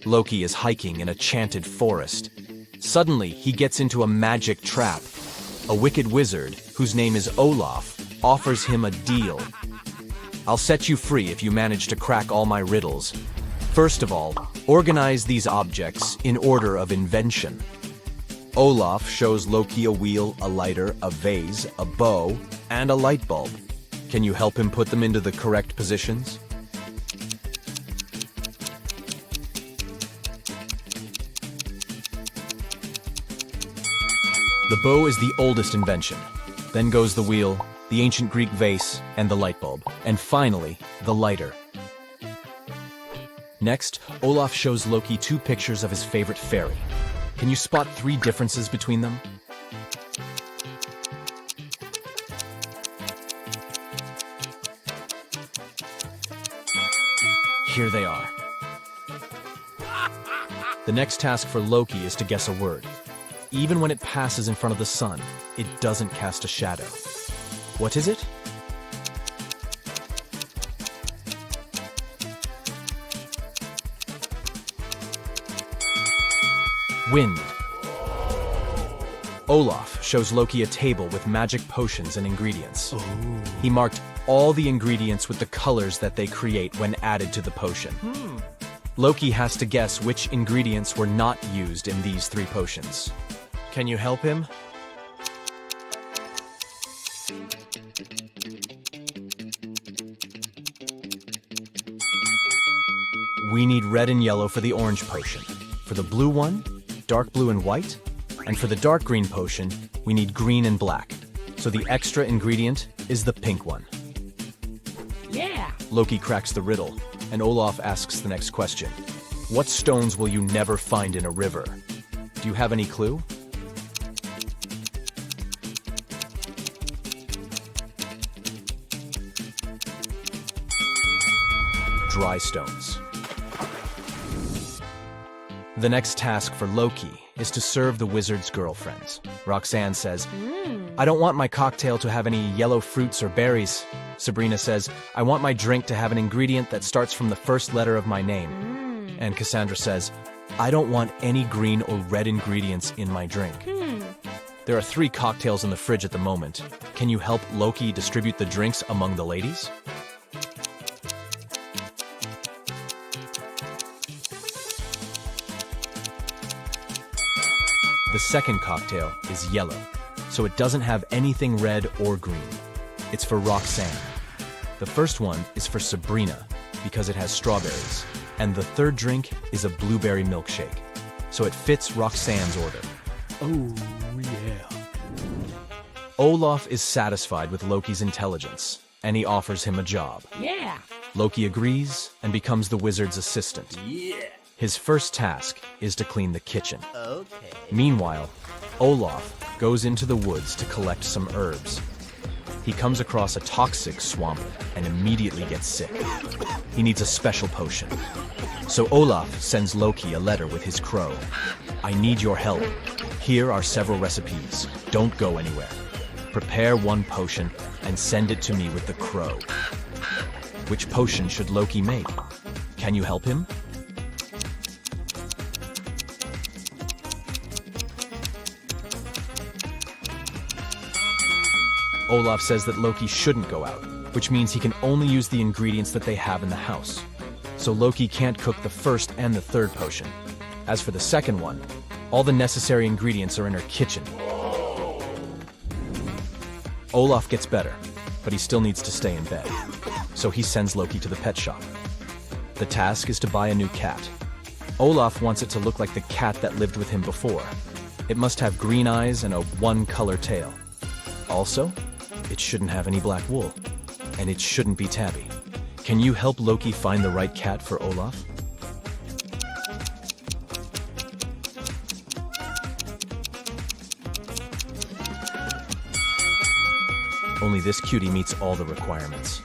Loki is hiking in a chanted forest. Suddenly, he gets into a magic trap. A wicked wizard, whose name is Olaf, offers him a deal. I'll set you free if you manage to crack all my riddles. First of all, organize these objects in order of invention. Olaf shows Loki a wheel, a lighter, a vase, a bow, and a light bulb. Can you help him put them into the correct positions? The bow is the oldest invention. Then goes the wheel, the ancient Greek vase, and the light bulb. And finally, the lighter. Next, Olaf shows Loki 2 pictures of his favorite fairy. Can you spot 3 differences between them? Here they are. The next task for Loki is to guess a word. Even when it passes in front of the sun, it doesn't cast a shadow. What is it? Wind. Olaf shows Loki a table with magic potions and ingredients. He marked all the ingredients with the colors that they create when added to the potion. Loki has to guess which ingredients were not used in these 3 potions. Can you help him? We need red and yellow for the orange potion. For the blue one, dark blue and white. And for the dark green potion, we need green and black. So the extra ingredient is the pink one. Yeah! Loki cracks the riddle, and Olaf asks the next question. What stones will you never find in a river? Do you have any clue? Dry stones. The next task for Loki is to serve the wizard's girlfriends. Roxanne says, I don't want my cocktail to have any yellow fruits or berries. Sabrina says, I want my drink to have an ingredient that starts from the first letter of my name. And Cassandra says, I don't want any green or red ingredients in my drink. There are 3 cocktails in the fridge at the moment. Can you help Loki distribute the drinks among the ladies? The second cocktail is yellow, so it doesn't have anything red or green. It's for Roxanne. The first one is for Sabrina, because it has strawberries. And the third drink is a blueberry milkshake, so it fits Roxanne's order. Oh, yeah. Olaf is satisfied with Loki's intelligence, and he offers him a job. Yeah! Loki agrees and becomes the wizard's assistant. Yeah. His first task is to clean the kitchen. Okay. Meanwhile, Olaf goes into the woods to collect some herbs. He comes across a toxic swamp and immediately gets sick. He needs a special potion. So Olaf sends Loki a letter with his crow. I need your help. Here are several recipes. Don't go anywhere. Prepare 1 potion and send it to me with the crow. Which potion should Loki make? Can you help him? Olaf says that Loki shouldn't go out, which means he can only use the ingredients that they have in the house. So Loki can't cook the first and the third potion. As for the second one, all the necessary ingredients are in her kitchen. Olaf gets better, but he still needs to stay in bed. So he sends Loki to the pet shop. The task is to buy a new cat. Olaf wants it to look like the cat that lived with him before. It must have green eyes and a 1-color tail. Also, it shouldn't have any black wool, and it shouldn't be tabby. Can you help Loki find the right cat for Olaf? Only this cutie meets all the requirements.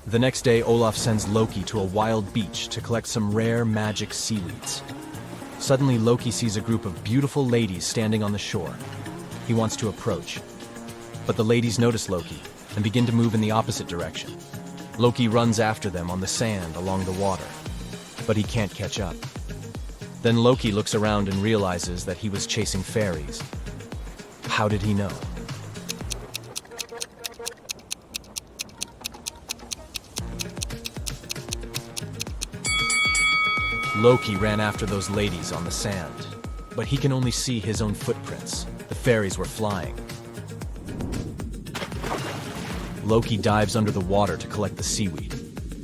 The next day, Olaf sends Loki to a wild beach to collect some rare magic seaweeds. Suddenly, Loki sees a group of beautiful ladies standing on the shore. He wants to approach, but the ladies notice Loki and begin to move in the opposite direction. Loki runs after them on the sand along the water. but he can't catch up. Then Loki looks around and realizes that he was chasing fairies. How did he know? Loki ran after those ladies on the sand, but he can only see his own footprints. The fairies were flying. Loki dives under the water to collect the seaweed.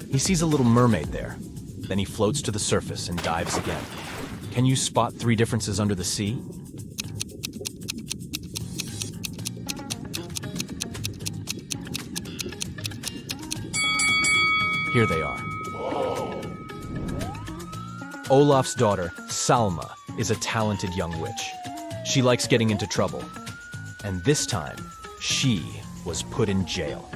He sees a little mermaid there. Then he floats to the surface and dives again. Can you spot 3 differences under the sea? Here they are. Olaf's daughter, Salma, is a talented young witch. She likes getting into trouble. And this time, she was put in jail.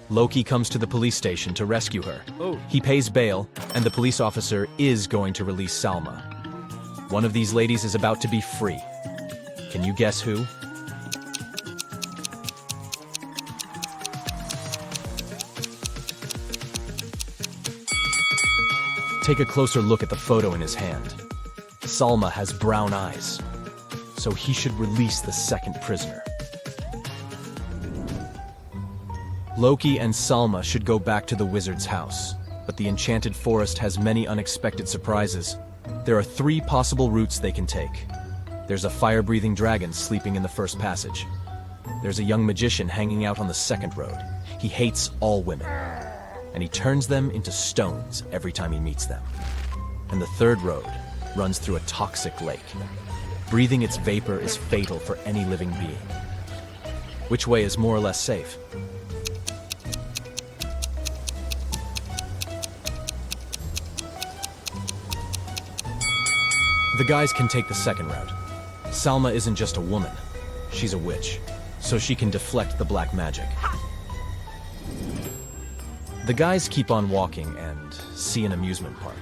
Loki comes to the police station to rescue her. He pays bail, and the police officer is going to release Salma. One of these ladies is about to be free. Can you guess who? Take a closer look at the photo in his hand. Salma has brown eyes, so he should release the second prisoner. Loki and Salma should go back to the wizard's house, but the enchanted forest has many unexpected surprises. There are 3 possible routes they can take. There's a fire-breathing dragon sleeping in the first passage. There's a young magician hanging out on the second road. He hates all women, and he turns them into stones every time he meets them. And the third road runs through a toxic lake. Breathing its vapor is fatal for any living being. Which way is more or less safe? The guys can take the second route. Salma isn't just a woman, she's a witch, so she can deflect the black magic. The guys keep on walking and see an amusement park.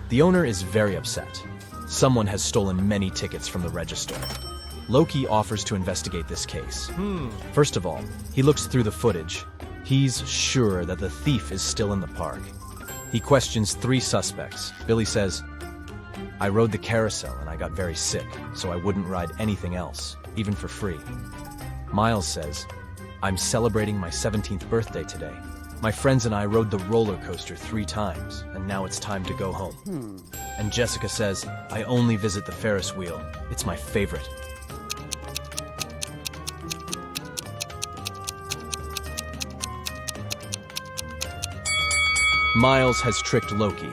The owner is very upset. Someone has stolen many tickets from the register. Loki offers to investigate this case. First of all, he looks through the footage. He's sure that the thief is still in the park. He questions 3 suspects. Billy says, "I rode the carousel and I got very sick, so I wouldn't ride anything else, even for free." Miles says, "I'm celebrating my 17th birthday today. My friends and I rode the roller coaster 3 times, and now it's time to go home." And Jessica says, "I only visit the Ferris wheel. It's my favorite." Miles has tricked Loki.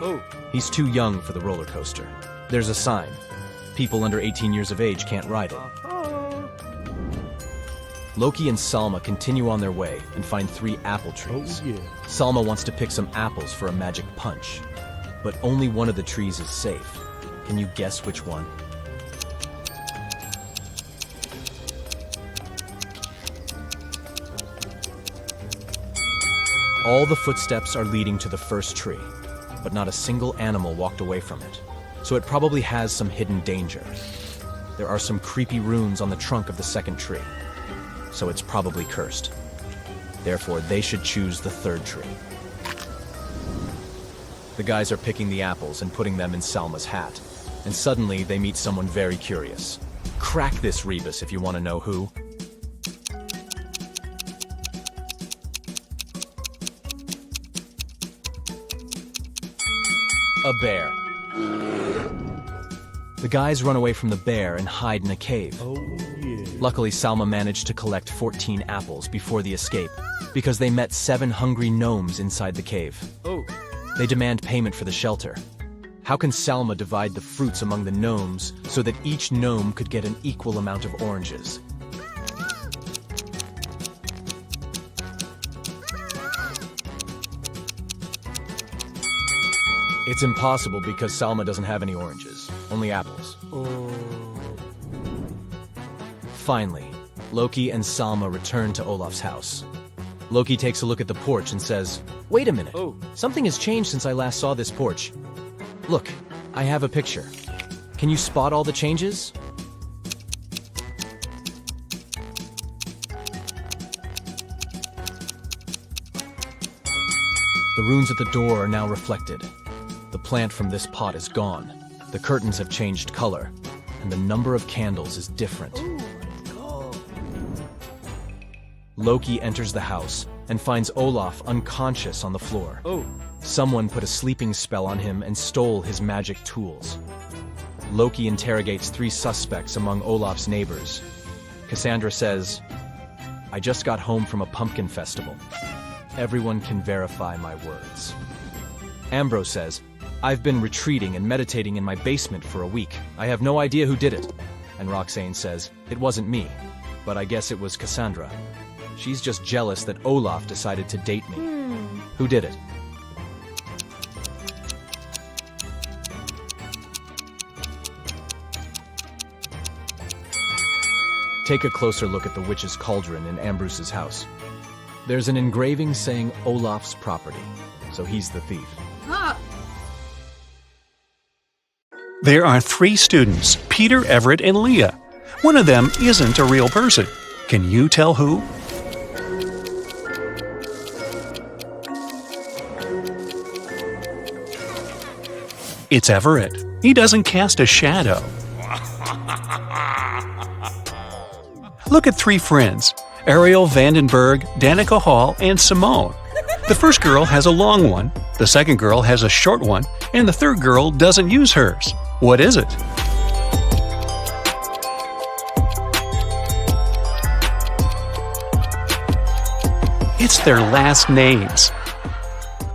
He's too young for the roller coaster. There's a sign. People under 18 years of age can't ride it. Loki and Salma continue on their way and find 3 apple trees. Salma wants to pick some apples for a magic punch, but only one of the trees is safe. Can you guess which one? All the footsteps are leading to the first tree, but not a single animal walked away from it. So it probably has some hidden danger. There are some creepy runes on the trunk of the second tree, so it's probably cursed. Therefore, they should choose the third tree. The guys are picking the apples and putting them in Salma's hat, and suddenly they meet someone very curious. Crack this rebus if you want to know who. A bear. The guys run away from the bear and hide in a cave. Luckily, Salma managed to collect 14 apples before the escape, because they met 7 hungry gnomes inside the cave. They demand payment for the shelter. How can Salma divide the fruits among the gnomes so that each gnome could get an equal amount of oranges? It's impossible because Salma doesn't have any oranges, only apples. Finally, Loki and Salma return to Olaf's house. Loki takes a look at the porch and says, "Wait a minute, something has changed since I last saw this porch. Look, I have a picture. Can you spot all the changes?" The runes at the door are now reflected. The plant from this pot is gone. The curtains have changed color, and the number of candles is different. Loki enters the house and finds Olaf unconscious on the floor. Someone put a sleeping spell on him and stole his magic tools. Loki interrogates 3 suspects among Olaf's neighbors. Cassandra says, "I just got home from a pumpkin festival. Everyone can verify my words." Ambrose says, "I've been retreating and meditating in my basement for a week. I have no idea who did it." And Roxane says, "It wasn't me, but I guess it was Cassandra. She's just jealous that Olaf decided to date me." Who did it? Take a closer look at the witch's cauldron in Ambrose's house. There's an engraving saying Olaf's property, so he's the thief. There are 3 students, Peter, Everett, and Leah. One of them isn't a real person. Can you tell who? It's Everett. He doesn't cast a shadow. Look at 3 friends, Ariel Vandenberg, Danica Hall, and Simone. The first girl has a long one, the second girl has a short one, and the third girl doesn't use hers. What is it? It's their last names.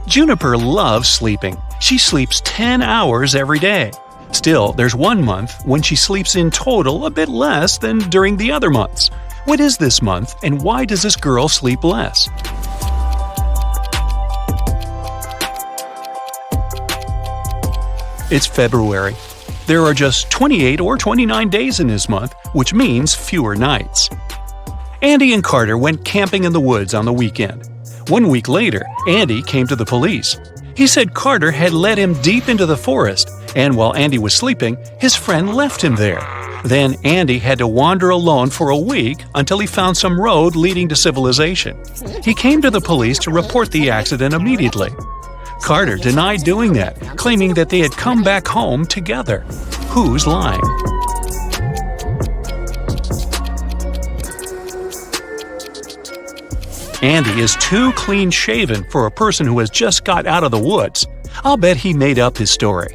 Juniper loves sleeping. She sleeps 10 hours every day. Still, there's 1 month when she sleeps in total a bit less than during the other months. What is this month, and why does this girl sleep less? It's February. There are just 28 or 29 days in this month, which means fewer nights. Andy and Carter went camping in the woods on the weekend. 1 week later, Andy came to the police. He said Carter had led him deep into the forest, and while Andy was sleeping, his friend left him there. Then Andy had to wander alone for a week until he found some road leading to civilization. He came to the police to report the accident immediately. Carter denied doing that, claiming that they had come back home together. Who's lying? Andy is too clean-shaven for a person who has just got out of the woods. I'll bet he made up his story.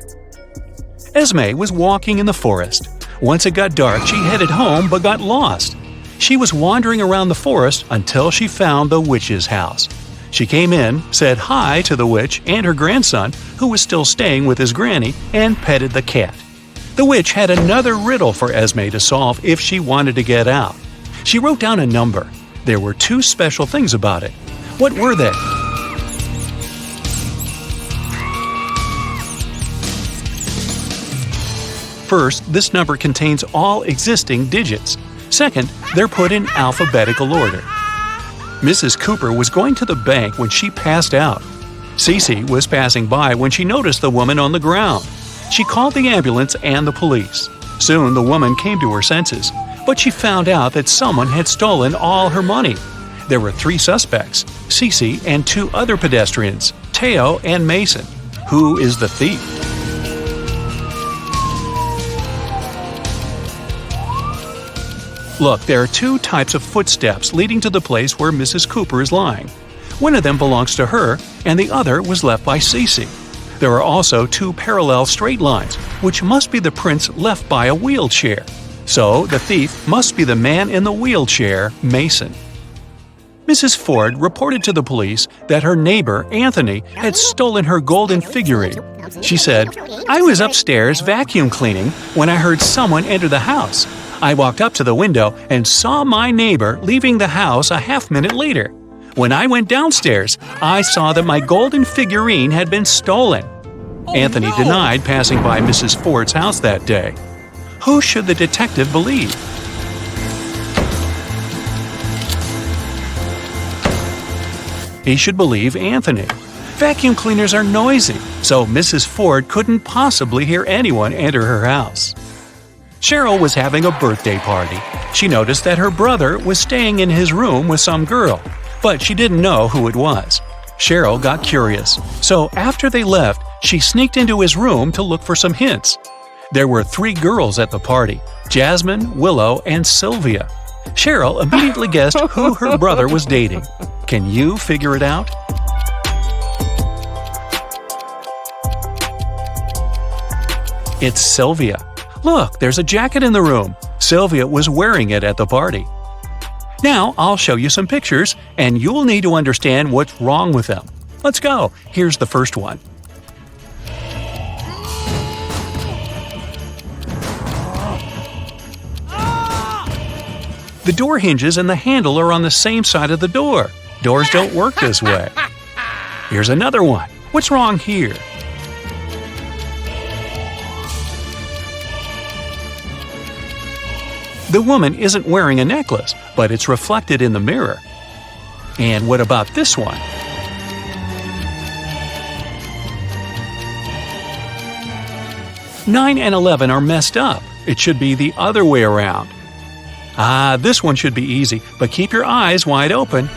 Esme was walking in the forest. Once it got dark, she headed home but got lost. She was wandering around the forest until she found the witch's house. She came in, said hi to the witch and her grandson, who was still staying with his granny, and petted the cat. The witch had another riddle for Esme to solve if she wanted to get out. She wrote down a number. There were 2 special things about it. What were they? First, this number contains all existing digits. Second, they're put in alphabetical order. Mrs. Cooper was going to the bank when she passed out. Cece was passing by when she noticed the woman on the ground. She called the ambulance and the police. Soon the woman came to her senses, but she found out that someone had stolen all her money. There were 3 suspects, Cece and 2 other pedestrians, Teo and Mason. Who is the thief? Look, there are 2 types of footsteps leading to the place where Mrs. Cooper is lying. One of them belongs to her, and the other was left by Cece. There are also 2 parallel straight lines, which must be the prints left by a wheelchair. So, the thief must be the man in the wheelchair, Mason. Mrs. Ford reported to the police that her neighbor, Anthony, had stolen her golden figurine. She said, "I was upstairs vacuum cleaning when I heard someone enter the house. I walked up to the window and saw my neighbor leaving the house a half-minute later. When I went downstairs, I saw that my golden figurine had been stolen." Anthony denied passing by Mrs. Ford's house that day. Who should the detective believe? He should believe Anthony. Vacuum cleaners are noisy, so Mrs. Ford couldn't possibly hear anyone enter her house. Cheryl was having a birthday party. She noticed that her brother was staying in his room with some girl, but she didn't know who it was. Cheryl got curious, so after they left, She sneaked into his room to look for some hints. There were 3 girls at the party: Jasmine, Willow, and Sylvia. Cheryl immediately guessed who her brother was dating. Can you figure it out? It's Sylvia. Look, there's a jacket in the room. Sylvia was wearing it at the party. Now I'll show you some pictures, and you'll need to understand what's wrong with them. Let's go. Here's the first one. The door hinges and the handle are on the same side of the door. Doors don't work this way. Here's another one. What's wrong here? The woman isn't wearing a necklace, but it's reflected in the mirror. And what about this one? Nine and 11 are messed up. It should be the other way around. This one should be easy, but keep your eyes wide open.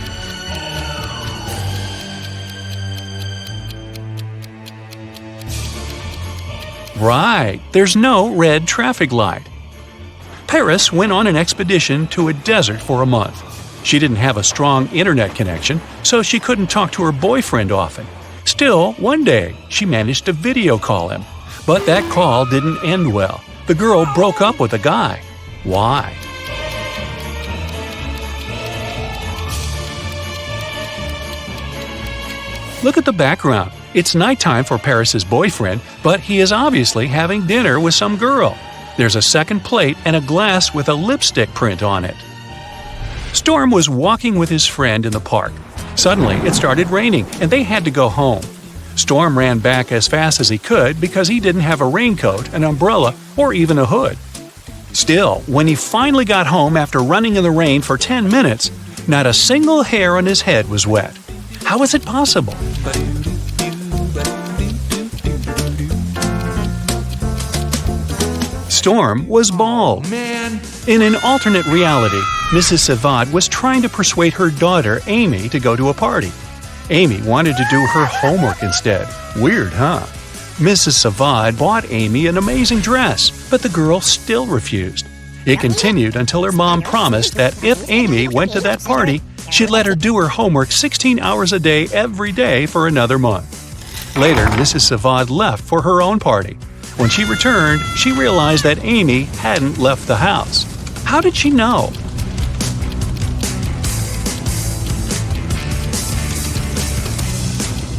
Right, there's no red traffic light. Paris went on an expedition to a desert for a month. She didn't have a strong internet connection, so she couldn't talk to her boyfriend often. Still, one day, she managed to video call him. But that call didn't end well. The girl broke up with the guy. Why? Look at the background. It's nighttime for Paris's boyfriend, but he is obviously having dinner with some girl. There's a second plate and a glass with a lipstick print on it. Storm was walking with his friend in the park. Suddenly, it started raining, and they had to go home. Storm ran back as fast as he could because he didn't have a raincoat, an umbrella, or even a hood. Still, when he finally got home after running in the rain for 10 minutes, not a single hair on his head was wet. How is it possible? Storm was bald. In an alternate reality, Mrs. Savad was trying to persuade her daughter, Amy, to go to a party. Amy wanted to do her homework instead. Weird, huh? Mrs. Savad bought Amy an amazing dress, but the girl still refused. It continued until her mom promised that if Amy went to that party, she'd let her do her homework 16 hours a day every day for another month. Later, Mrs. Savad left for her own party. When she returned, she realized that Amy hadn't left the house. How did she know?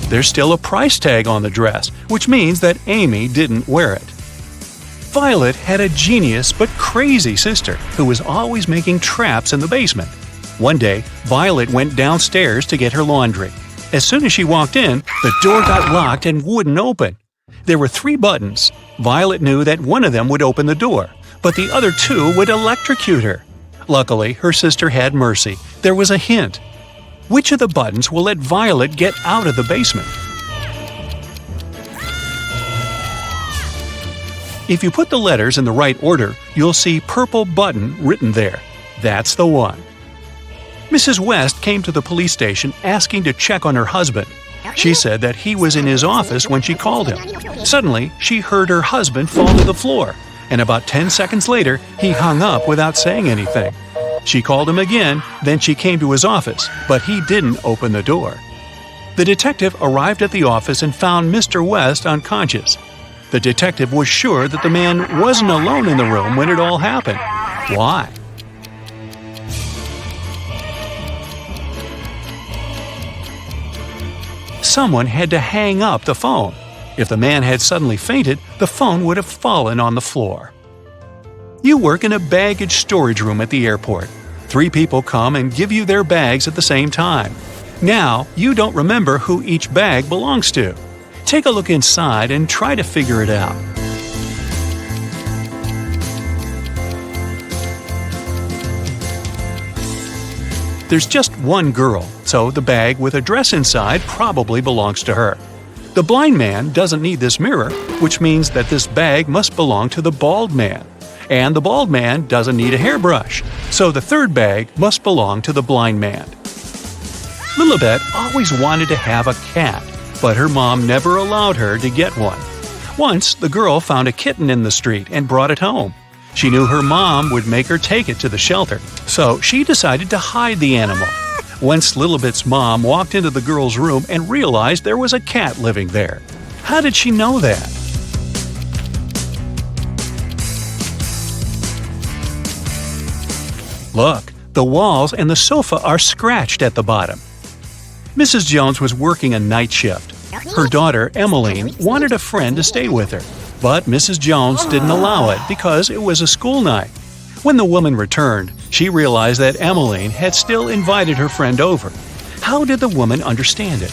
There's still a price tag on the dress, which means that Amy didn't wear it. Violet had a genius but crazy sister who was always making traps in the basement. One day, Violet went downstairs to get her laundry. As soon as she walked in, the door got locked and wouldn't open. There were 3 buttons. Violet knew that one of them would open the door, but the other 2 would electrocute her. Luckily, her sister had mercy. There was a hint. Which of the buttons will let Violet get out of the basement? If you put the letters in the right order, you'll see purple button written there. That's the one. Mrs. West came to the police station asking to check on her husband. She said that he was in his office when she called him. Suddenly, she heard her husband fall to the floor, and about 10 seconds later, he hung up without saying anything. She called him again, then she came to his office, but he didn't open the door. The detective arrived at the office and found Mr. West unconscious. The detective was sure that the man wasn't alone in the room when it all happened. Why? Someone had to hang up the phone. If the man had suddenly fainted, the phone would have fallen on the floor. You work in a baggage storage room at the airport. 3 people come and give you their bags at the same time. Now, you don't remember who each bag belongs to. Take a look inside and try to figure it out. There's just one girl, so the bag with a dress inside probably belongs to her. The blind man doesn't need this mirror, which means that this bag must belong to the bald man. And the bald man doesn't need a hairbrush, so the third bag must belong to the blind man. Lilibet always wanted to have a cat. but her mom never allowed her to get one. Once, the girl found a kitten in the street and brought it home. She knew her mom would make her take it to the shelter, so she decided to hide the animal. Once Littlebit's mom walked into the girl's room and realized there was a cat living there. How did she know that? Look, the walls and the sofa are scratched at the bottom. Mrs. Jones was working a night shift. Her daughter, Emmeline, wanted a friend to stay with her, but Mrs. Jones didn't allow it because it was a school night. When the woman returned, she realized that Emmeline had still invited her friend over. How did the woman understand it?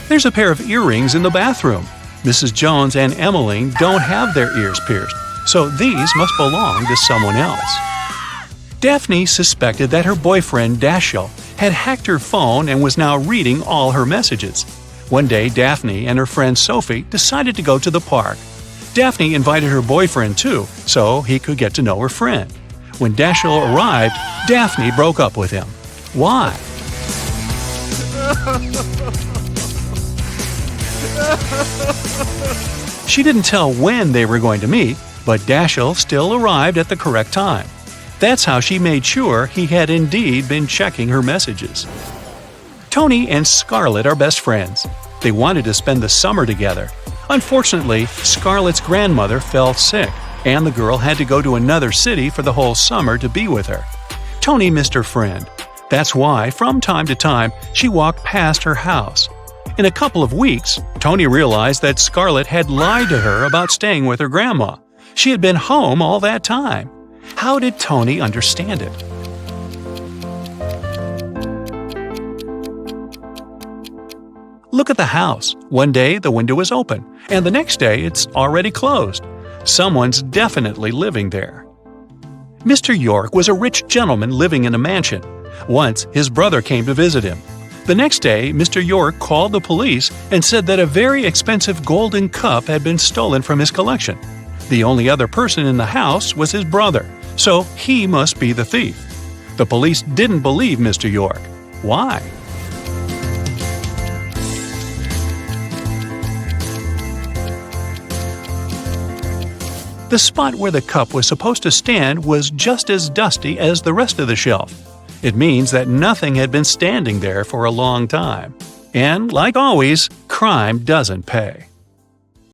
There's a pair of earrings in the bathroom. Mrs. Jones and Emmeline don't have their ears pierced, so these must belong to someone else. Daphne suspected that her boyfriend Dashiell had hacked her phone and was now reading all her messages. One day, Daphne and her friend Sophie decided to go to the park. Daphne invited her boyfriend too, so he could get to know her friend. When Dashiell arrived, Daphne broke up with him. Why? She didn't tell when they were going to meet, but Dashiell still arrived at the correct time. That's how she made sure he had indeed been checking her messages. Tony and Scarlett are best friends. They wanted to spend the summer together. Unfortunately, Scarlett's grandmother fell sick, and the girl had to go to another city for the whole summer to be with her. Tony missed her friend. That's why, from time to time, she walked past her house. In a couple of weeks, Tony realized that Scarlett had lied to her about staying with her grandma. She had been home all that time. How did Tony understand it? Look at the house. One day the window is open, and the next day it's already closed. Someone's definitely living there. Mr. York was a rich gentleman living in a mansion. Once his brother came to visit him. The next day, Mr. York called the police and said that a very expensive golden cup had been stolen from his collection. The only other person in the house was his brother, so he must be the thief. The police didn't believe Mr. York. Why? The spot where the cup was supposed to stand was just as dusty as the rest of the shelf. It means that nothing had been standing there for a long time. And, like always, crime doesn't pay.